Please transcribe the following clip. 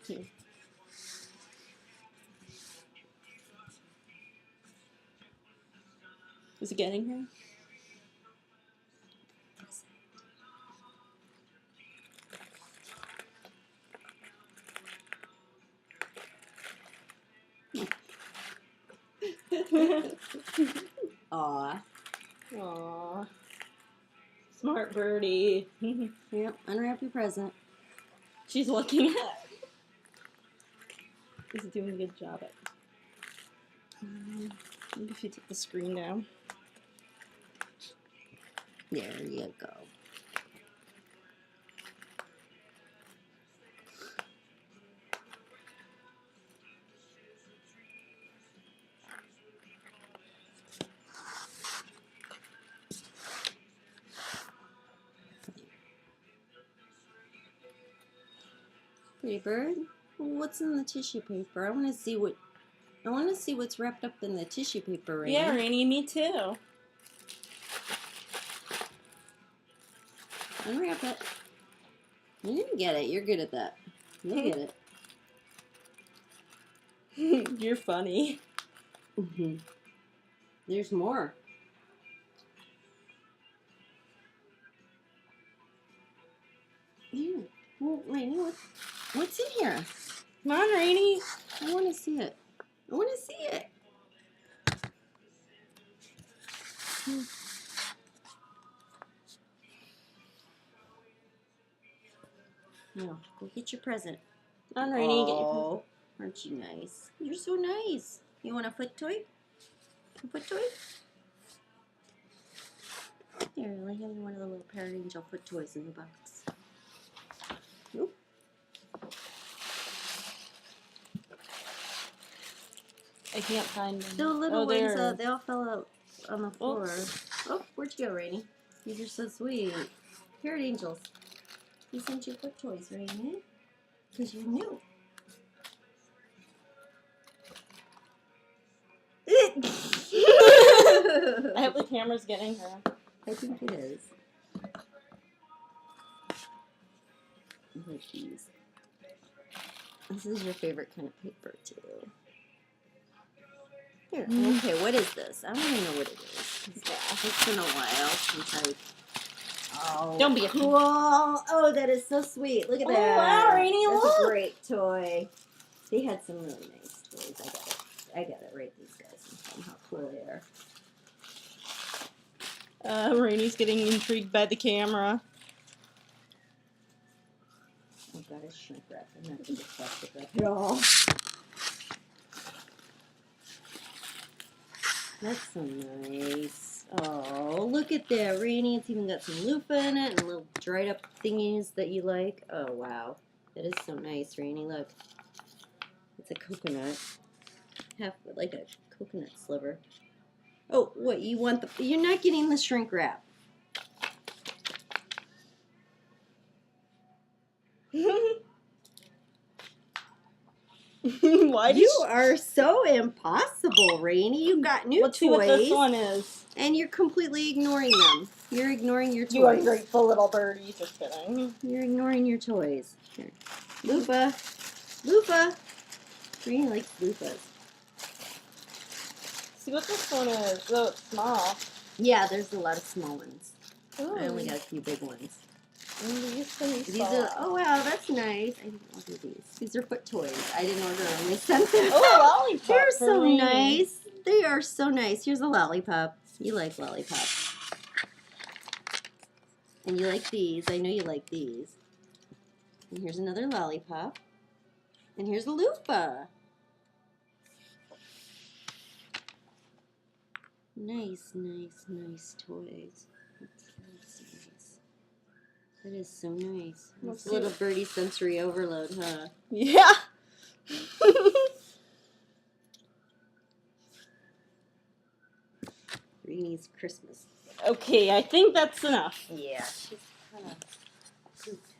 Here. Is it getting her? Aw. Aww. Smart birdie. Yep, unwrap your present. She's looking at it. She's doing a good job at maybe if you take the screen down. There you go. Pretty bird. What's in the tissue paper? I want to see what's wrapped up in the tissue paper, Rainy. Yeah, Rainy, me too. Unwrap it. You didn't get it. You're good at that. You'll get it. You're funny. There's more. Here. Well, Rainy, what's in here? Come on, Rainy. I want to see it. I want to see it. No, go get your present. Come on, Rainy. Get your Oh, aren't you nice? You're so nice. You want a foot toy? A foot toy? Here, let me have one of the little Parrot Angel foot toys in the box. Nope. I can't find them. The little ones, there. they all fell out on the floor. Oops. Oh, where'd you go, Rainy? These are so sweet. Parrot Angels. He sent you foot toys, Rainy. Because you're new. I hope the camera's getting her. I think it is. I like these. This is your favorite kind of paper, too. Here. Okay, what is this? I don't even know what it is. Yeah. It's been a while since I... Oh, Don't be a cool. Oh, that is so sweet. Look at Oh, that. wow, Rainy, That's look. a great toy. They had some really nice toys. I gotta rate these guys and tell them how cool they are. Rainy's getting intrigued by the camera. Oh god, it's shrink wrap. I'm not gonna get plastic wrap at all. That's so nice. Oh, look at that, Rainy. It's even got some loofah in it and little dried up thingies that you like. Oh, wow. That is so nice, Rainy. Look. It's a coconut. Half like a coconut sliver. Oh, what? You want the... You're not getting the shrink wrap. Why You are so impossible, Rainy. You got new Let's toys. see what this one is. And you're completely ignoring them. You're ignoring your toys. You are grateful little birdie. Just kidding. You're ignoring your toys. Here. Loofah. Loofah. Rainy likes loofahs. See what this one is. Oh, it's small. Yeah, there's a lot of small ones. Ooh. I only got a few big ones. And these can be These are, oh wow, that's nice. I didn't order these. These are foot toys. I didn't order them. They sent them. Oh, lollipop. They're for so me. nice. They are so nice. Here's a lollipop. You like lollipops. And you like these. I know you like these. And here's another lollipop. And here's a loofah. Nice, nice, nice toys. That's nice. That is so nice. Let's It's a little see. birdie sensory overload, huh? Yeah. Rainy's Christmas. Okay, I think that's enough. Yeah, she's kind of pooped.